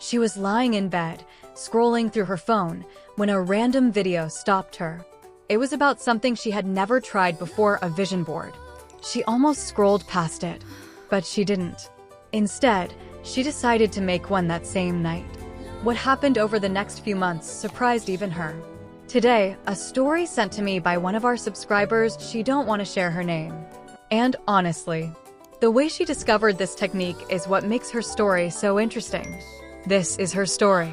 She was lying in bed, scrolling through her phone, when a random video stopped her. It was about something she had never tried before, a vision board. She almost scrolled past it, but she didn't. Instead, she decided to make one that same night. What happened over the next few months surprised even her. Today, a story sent to me by one of our subscribers. She don't want to share her name. And honestly, the way she discovered this technique is what makes her story so interesting. This is her story.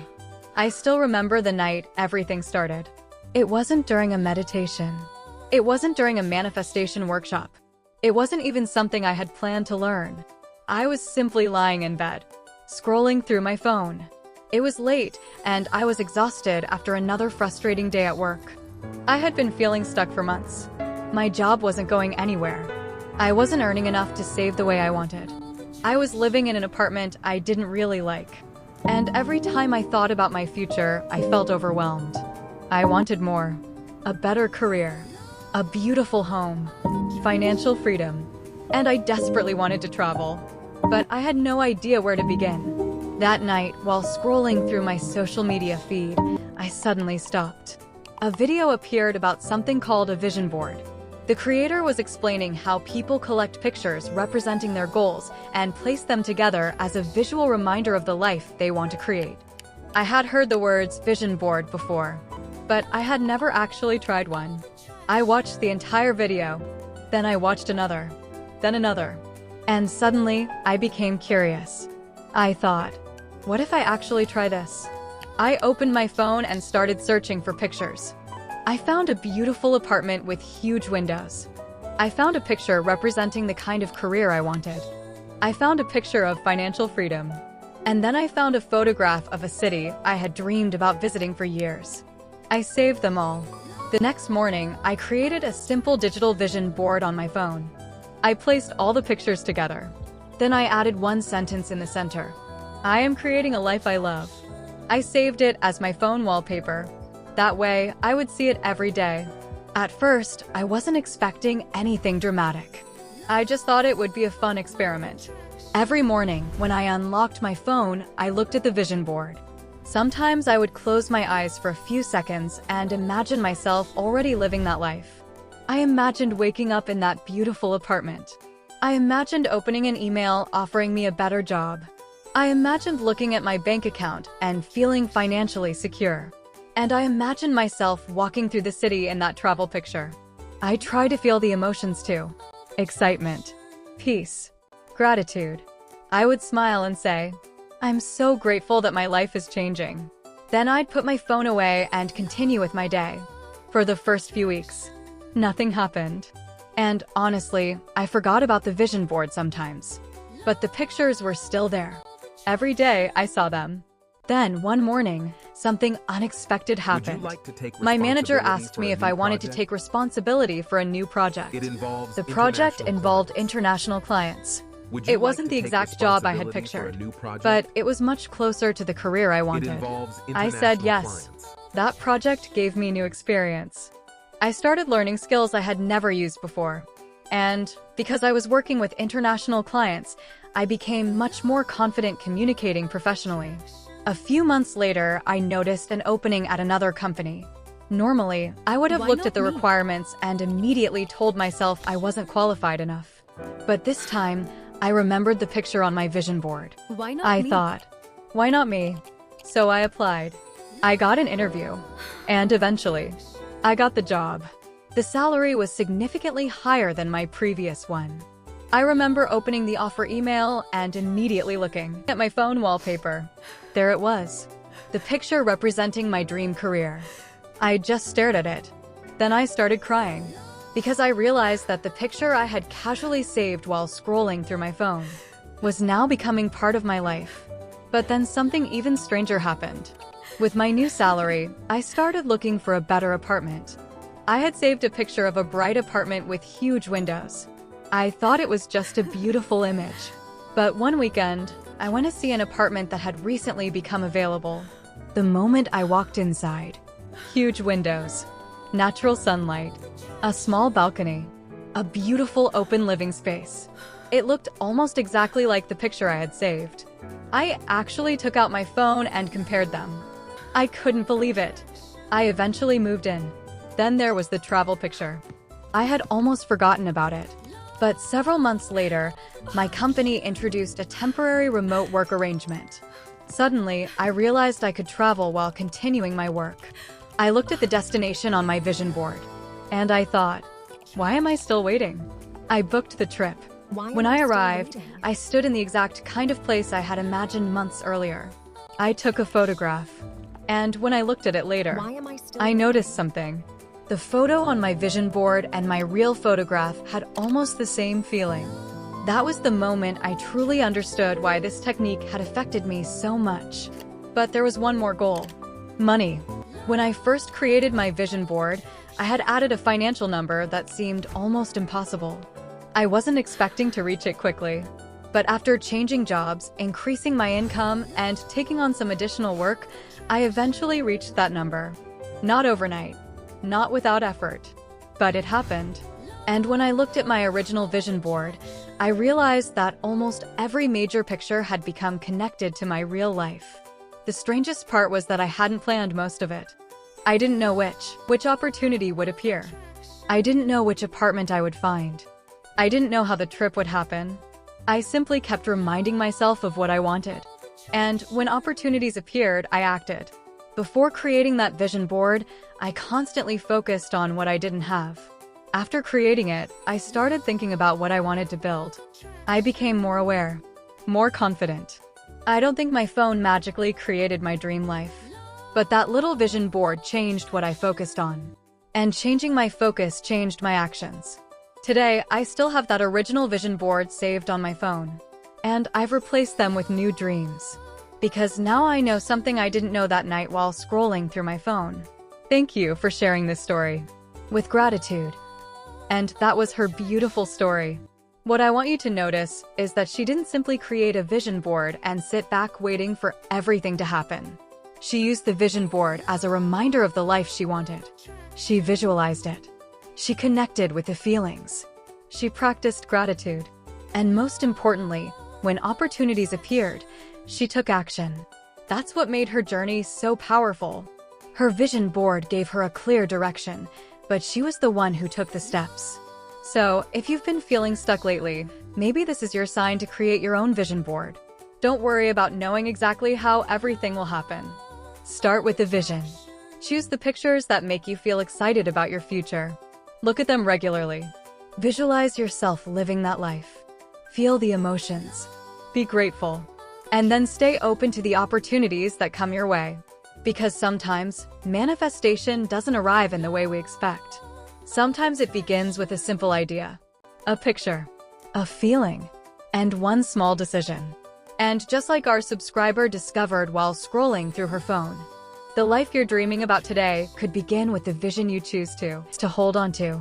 I still remember the night everything started. It wasn't during a meditation. It wasn't during a manifestation workshop. It wasn't even something I had planned to learn. I was simply lying in bed, scrolling through my phone. It was late, and I was exhausted after another frustrating day at work. I had been feeling stuck for months. My job wasn't going anywhere. I wasn't earning enough to save the way I wanted. I was living in an apartment I didn't really like. And every time I thought about my future, I felt overwhelmed. I wanted more. A better career. A beautiful home. Financial freedom. And I desperately wanted to travel. But I had no idea where to begin. That night, while scrolling through my social media feed, I suddenly stopped. A video appeared about something called a vision board. The creator was explaining how people collect pictures representing their goals and place them together as a visual reminder of the life they want to create. I had heard the words vision board before, but I had never actually tried one. I watched the entire video, then I watched another, then another, and suddenly I became curious. I thought, what if I actually try this? I opened my phone and started searching for pictures. I found a beautiful apartment with huge windows. I found a picture representing the kind of career I wanted. I found a picture of financial freedom. And then I found a photograph of a city I had dreamed about visiting for years. I saved them all. The next morning, I created a simple digital vision board on my phone. I placed all the pictures together. Then I added one sentence in the center. I am creating a life I love. I saved it as my phone wallpaper. That way, I would see it every day. At first, I wasn't expecting anything dramatic. I just thought it would be a fun experiment. Every morning, when I unlocked my phone, I looked at the vision board. Sometimes I would close my eyes for a few seconds and imagine myself already living that life. I imagined waking up in that beautiful apartment. I imagined opening an email offering me a better job. I imagined looking at my bank account and feeling financially secure. And I imagined myself walking through the city in that travel picture. I tried to feel the emotions too. Excitement, peace, gratitude. I would smile and say, I'm so grateful that my life is changing. Then I'd put my phone away and continue with my day. For the first few weeks, nothing happened. And honestly, I forgot about the vision board sometimes. But the pictures were still there. Every day I saw them. Then one morning, something unexpected happened. My manager asked me if I wanted to take responsibility for a new project. The project involved international clients. It wasn't the exact job I had pictured, but it was much closer to the career I wanted. I said yes. That project gave me new experience. I started learning skills I had never used before. And because I was working with international clients, I became much more confident communicating professionally. A few months later, I noticed an opening at another company. Normally, I would have looked at the requirements and immediately told myself I wasn't qualified enough. But this time, I remembered the picture on my vision board. I thought, why not me? So I applied. I got an interview. And eventually, I got the job. The salary was significantly higher than my previous one. I remember opening the offer email and immediately looking at my phone wallpaper. There it was, the picture representing my dream career. I just stared at it. Then I started crying because I realized that the picture I had casually saved while scrolling through my phone was now becoming part of my life. But then something even stranger happened. With my new salary, I started looking for a better apartment. I had saved a picture of a bright apartment with huge windows. I thought it was just a beautiful image. But one weekend, I went to see an apartment that had recently become available. The moment I walked inside, huge windows, natural sunlight, a small balcony, a beautiful open living space. It looked almost exactly like the picture I had saved. I actually took out my phone and compared them. I couldn't believe it. I eventually moved in. Then there was the travel picture. I had almost forgotten about it. But several months later, my company introduced a temporary remote work arrangement. Suddenly, I realized I could travel while continuing my work. I looked at the destination on my vision board, and I thought, why am I still waiting? I booked the trip. When I arrived, I stood in the exact kind of place I had imagined months earlier. I took a photograph, and when I looked at it later, I noticed something. The photo on my vision board and my real photograph had almost the same feeling. That was the moment I truly understood why this technique had affected me so much. But there was one more goal: money. When I first created my vision board, I had added a financial number that seemed almost impossible. I wasn't expecting to reach it quickly. But after changing jobs, increasing my income, and taking on some additional work, I eventually reached that number. Not overnight, not without effort, but it happened. And when I looked at my original vision board, I realized that almost every major picture had become connected to my real life. The strangest part was that I hadn't planned most of it. I didn't know which opportunity would appear. I didn't know which apartment I would find. I didn't know how the trip would happen. I simply kept reminding myself of what I wanted. And when opportunities appeared, I acted. Before creating that vision board, I constantly focused on what I didn't have. After creating it, I started thinking about what I wanted to build. I became more aware, more confident. I don't think my phone magically created my dream life, but that little vision board changed what I focused on. And changing my focus changed my actions. Today, I still have that original vision board saved on my phone, and I've replaced them with new dreams. Because now I know something I didn't know that night while scrolling through my phone. Thank you for sharing this story. With gratitude. And that was her beautiful story. What I want you to notice is that she didn't simply create a vision board and sit back waiting for everything to happen. She used the vision board as a reminder of the life she wanted. She visualized it. She connected with the feelings. She practiced gratitude. And most importantly, when opportunities appeared, she took action. That's what made her journey so powerful. Her vision board gave her a clear direction, but she was the one who took the steps. So, if you've been feeling stuck lately, maybe this is your sign to create your own vision board. Don't worry about knowing exactly how everything will happen. Start with the vision. Choose the pictures that make you feel excited about your future. Look at them regularly. Visualize yourself living that life. Feel the emotions. Be grateful. And then stay open to the opportunities that come your way. Because sometimes, manifestation doesn't arrive in the way we expect. Sometimes it begins with a simple idea, a picture, a feeling, and one small decision. And just like our subscriber discovered while scrolling through her phone, the life you're dreaming about today could begin with the vision you choose to hold on to.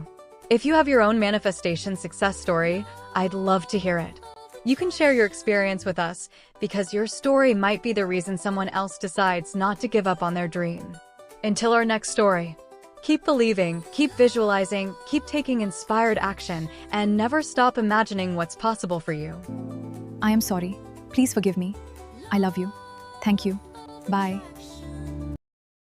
If you have your own manifestation success story, I'd love to hear it. You can share your experience with us because your story might be the reason someone else decides not to give up on their dream. Until our next story, keep believing, keep visualizing, keep taking inspired action, and never stop imagining what's possible for you. I am sorry. Please forgive me. I love you. Thank you. Bye.